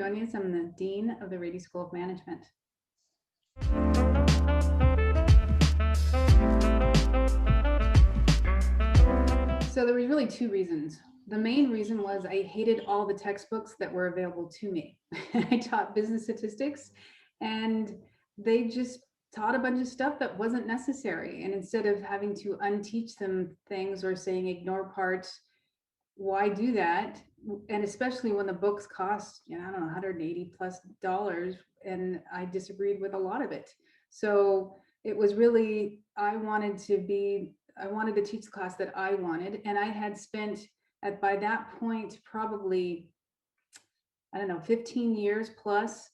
Ordóñez. I'm the Dean of the Rady School of Management. So there were really two reasons. The main reason was I hated all the textbooks that were available to me. I taught business statistics, and they just taught a bunch of stuff that wasn't necessary. And instead of having to unteach them things or saying ignore parts, why do that? And especially when the books cost, I don't know, $180 plus, and I disagreed with a lot of it. So it was really, I wanted to teach the class that I wanted. And I had spent by that point, probably, 15 years plus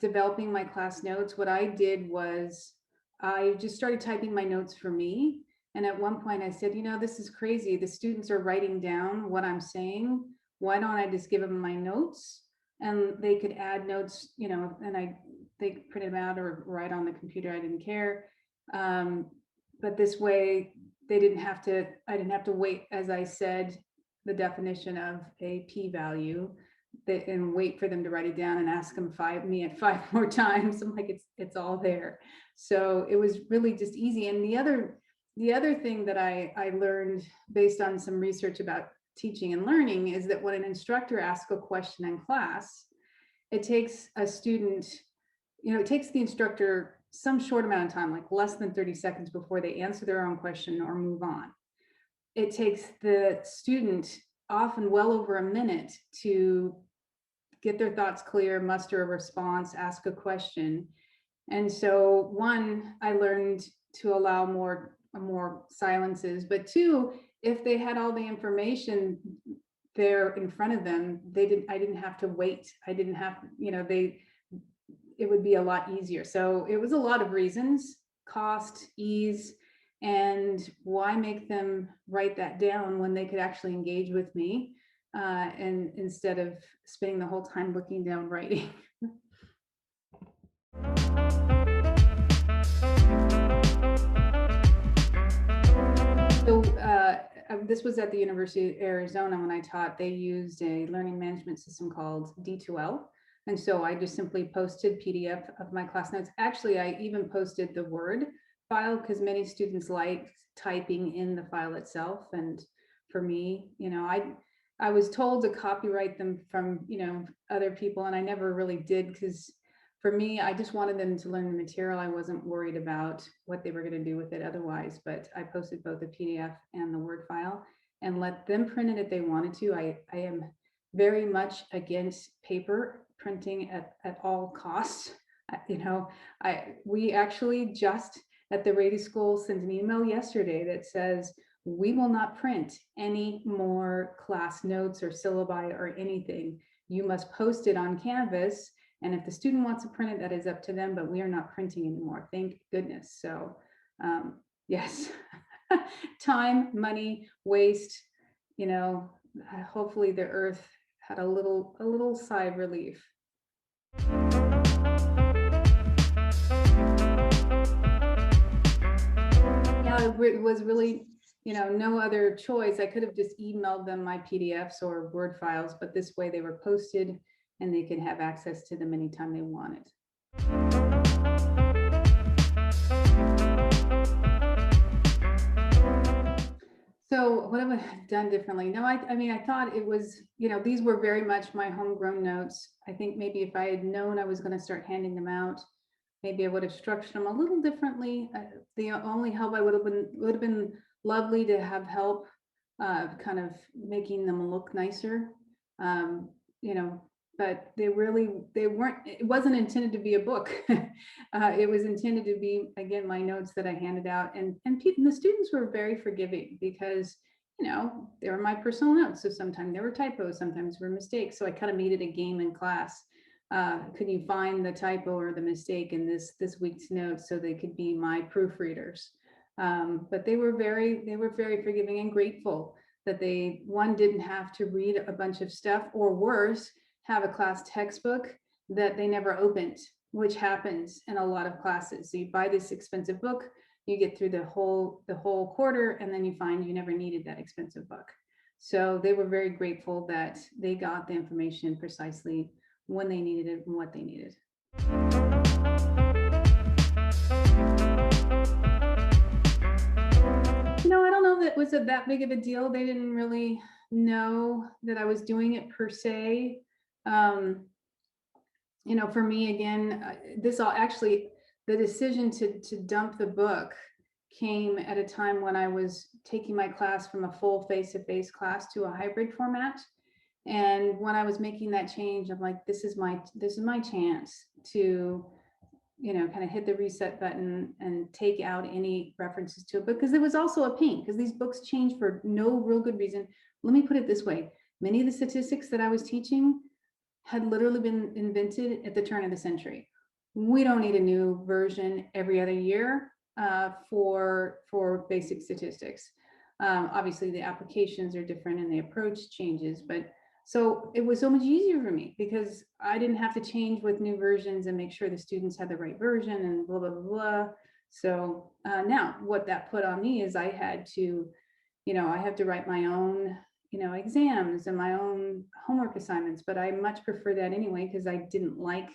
developing my class notes. What I did was I just started typing my notes for me. And at one point I said, this is crazy. The students are writing down what I'm saying. Why don't I just give them my notes and they could add notes, and they print them out or write on the computer. I didn't care. But this way I didn't have to wait, as I said, the definition of a p-value and wait for them to write it down and ask them five more times. I'm like, it's all there. So it was really just easy. And the other thing that I learned based on some research about teaching and learning is that when an instructor asks a question in class, it takes a student, it takes the instructor some short amount of time, like less than 30 seconds before they answer their own question or move on. It takes the student often well over a minute to get their thoughts clear, muster a response, ask a question. And so one, I learned to allow more silences, but two, if they had all the information there in front of them, I didn't have to wait. I didn't have, it would be a lot easier. So it was a lot of reasons: cost, ease, and why make them write that down when they could actually engage with me, and instead of spending the whole time looking down writing. So this was at the University of Arizona when I taught. They used a learning management system called D2L. And so I just simply posted PDF of my class notes. Actually, I even posted the Word file because many students like typing in the file itself. And for me, I was told to copyright them from, other people, and I never really did, because for me, I just wanted them to learn the material. I wasn't worried about what they were going to do with it otherwise, but I posted both the PDF and the Word file and let them print it if they wanted to. I am very much against paper printing at all costs. We actually just at the Rady School sent an email yesterday that says, we will not print any more class notes or syllabi or anything. You must post it on Canvas. And if the student wants to print it, that is up to them, but we are not printing anymore. Thank goodness. So yes, time, money, waste, hopefully the earth had a little sigh of relief. Yeah, it was really, no other choice. I could have just emailed them my PDFs or Word files, but this way they were posted and they could have access to them anytime they wanted. So what have I done differently? No, I thought it was, these were very much my homegrown notes. I think maybe if I had known I was going to start handing them out, maybe I would have structured them a little differently. The only help would have been lovely to have help kind of making them look nicer, but they weren't, it wasn't intended to be a book. It was intended to be, again, my notes that I handed out, and the students were very forgiving because, they were my personal notes. So sometimes there were typos, sometimes there were mistakes. So I kind of made it a game in class. Could you find the typo or the mistake in this week's notes so they could be my proofreaders? But they were very forgiving and grateful that they, one, didn't have to read a bunch of stuff, or worse, have a class textbook that they never opened, which happens in a lot of classes. So you buy this expensive book, you get through the whole quarter, and then you find you never needed that expensive book. So they were very grateful that they got the information precisely when they needed it and what they needed. I don't know that was that big of a deal. They didn't really know that I was doing it per se. For me, again, this all actually, the decision to dump the book came at a time when I was taking my class from a full face-to-face class to a hybrid format. And when I was making that change, I'm like, this is my chance to, kind of hit the reset button and take out any references to it, because it was also a pain because these books change for no real good reason. Let me put it this way. Many of the statistics that I was teaching had literally been invented at the turn of the century. We don't need a new version every other year for basic statistics. Obviously the applications are different and the approach changes, but so it was so much easier for me because I didn't have to change with new versions and make sure the students had the right version and blah, blah, blah, blah. So now what that put on me is I had to, I have to write my own, exams and my own homework assignments, but I much prefer that anyway, because I didn't like,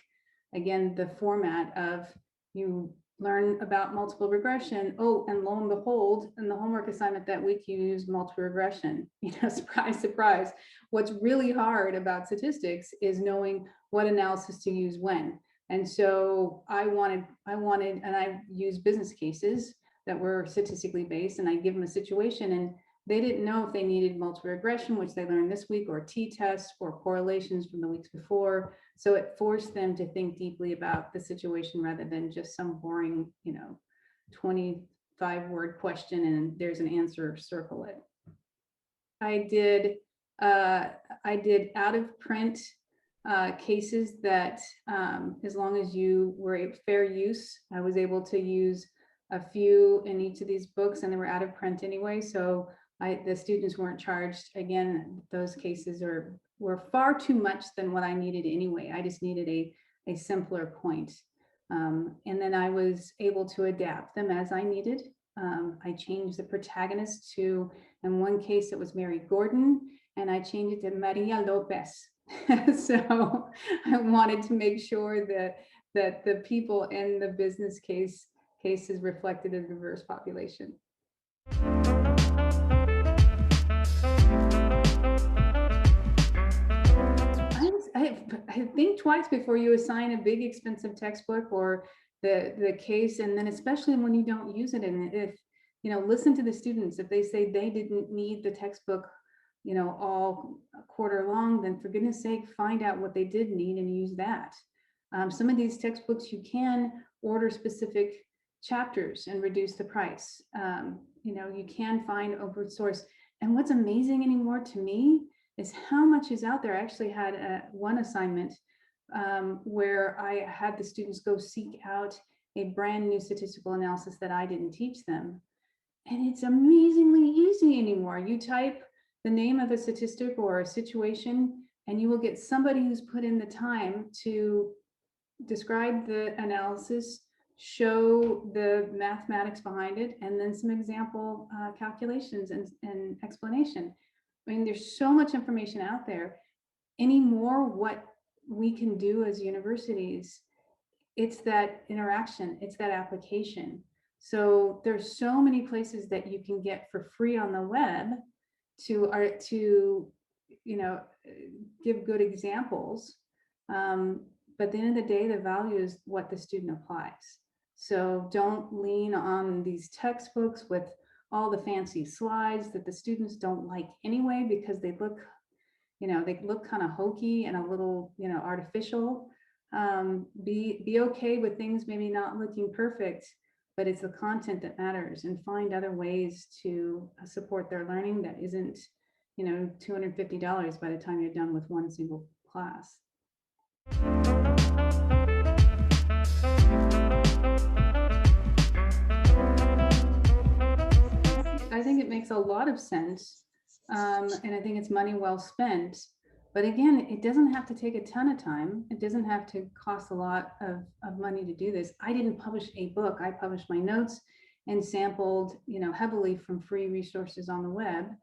again, the format of you learn about multiple regression. Oh, and lo and behold, in the homework assignment that week, you use multiple regression. Surprise, surprise. What's really hard about statistics is knowing what analysis to use when. And so I wanted, and I used business cases that were statistically based, and I give them a situation, and they didn't know if they needed multiple regression, which they learned this week, or t-tests, or correlations from the weeks before. So it forced them to think deeply about the situation rather than just some boring, 25-word question and there's an answer, circle it. I did out of print cases that, as long as you were a fair use, I was able to use a few in each of these books, and they were out of print anyway. So the students weren't charged. Again, those cases were far too much than what I needed anyway. I just needed a simpler point. And then I was able to adapt them as I needed. I changed the protagonist to, in one case, it was Mary Gordon, and I changed it to Maria Lopez. So I wanted to make sure that the people in the business cases reflected a diverse population. I think twice before you assign a big expensive textbook or the case, and then especially when you don't use it. And if, listen to the students, if they say they didn't need the textbook, all quarter long, then for goodness sake, find out what they did need and use that. Some of these textbooks, you can order specific chapters and reduce the price. You can find open source. And what's amazing anymore to me is how much is out there. I actually had one assignment where I had the students go seek out a brand new statistical analysis that I didn't teach them. And it's amazingly easy anymore. You type the name of a statistic or a situation, and you will get somebody who's put in the time to describe the analysis, show the mathematics behind it, and then some example calculations and explanation. I mean, there's so much information out there. Anymore, what we can do as universities, it's that interaction, it's that application. So there's so many places that you can get for free on the web to give good examples. But at the end of the day, the value is what the student applies. So don't lean on these textbooks with all the fancy slides that the students don't like anyway, because they look, kind of hokey and a little, artificial. Be okay with things maybe not looking perfect, but it's the content that matters, and find other ways to support their learning that isn't, $250 by the time you're done with one single class. I think it makes a lot of sense, and I think it's money well spent. But again, it doesn't have to take a ton of time. It doesn't have to cost a lot of money to do this. I didn't publish a book. I published my notes and sampled, heavily from free resources on the web.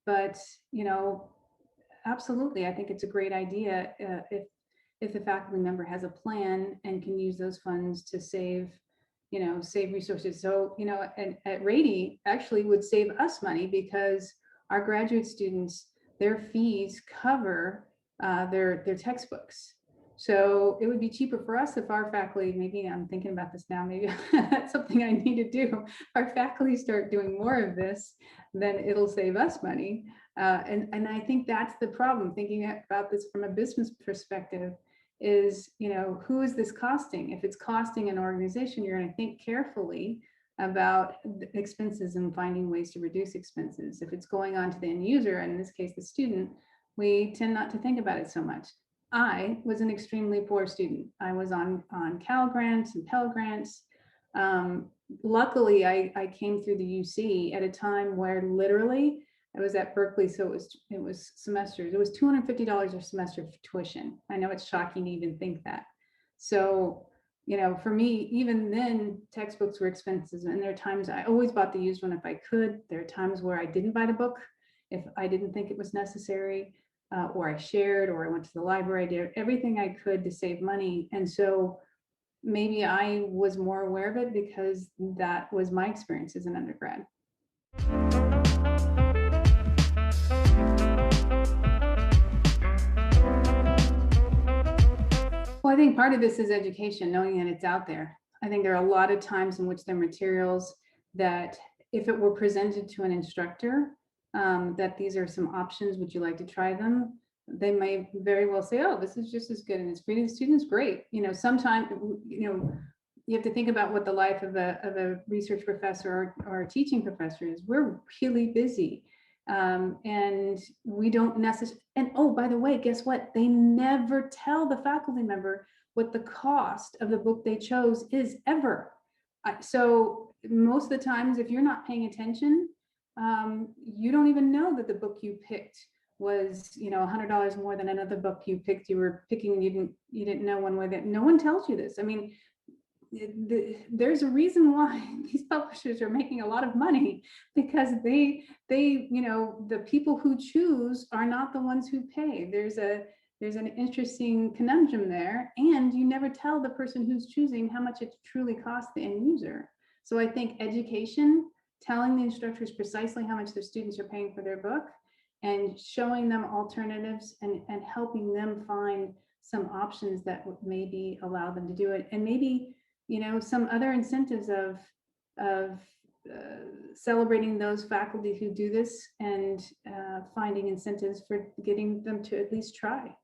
But Absolutely. I think it's a great idea if the faculty member has a plan and can use those funds to save, save resources. So, at Rady actually would save us money because our graduate students, their fees cover their textbooks. So it would be cheaper for us if our faculty, maybe I'm thinking about this now, maybe that's something I need to do. Our faculty start doing more of this, then it'll save us money. And I think that's the problem, thinking about this from a business perspective is, who is this costing? If it's costing an organization, you're going to think carefully about expenses and finding ways to reduce expenses. If it's going on to the end user, and in this case, the student, we tend not to think about it so much. I was an extremely poor student. I was on Cal grants and Pell grants. Luckily, I came through the UC at a time where literally I was at Berkeley, so it was semesters. It was $250 a semester for tuition. I know it's shocking to even think that. So, for me, even then, textbooks were expensive, and there are times I always bought the used one if I could. There are times where I didn't buy the book if I didn't think it was necessary, or I shared, or I went to the library. I did everything I could to save money, and so maybe I was more aware of it because that was my experience as an undergrad. Well, I think part of this is education, knowing that it's out there. I think there are a lot of times in which there are materials that if it were presented to an instructor, that these are some options, would you like to try them? They may very well say, oh, this is just as good and it's free to the students, great. Sometimes, you have to think about what the life of a research professor or a teaching professor is. We're really busy. And we don't necessarily, and oh, by the way, guess what? They never tell the faculty member what the cost of the book they chose is ever. So most of the times, if you're not paying attention, you don't even know that the book you picked was, $100 more than another book you picked. You were picking, you didn't know one way. That no one tells you this. I mean, there's a reason why these publishers are making a lot of money, because they the people who choose are not the ones who pay. There's an interesting conundrum there, and you never tell the person who's choosing how much it truly costs the end user. So I think education, telling the instructors precisely how much their students are paying for their book, and showing them alternatives and helping them find some options that would maybe allow them to do it, and maybe some other incentives of celebrating those faculty who do this, and finding incentives for getting them to at least try.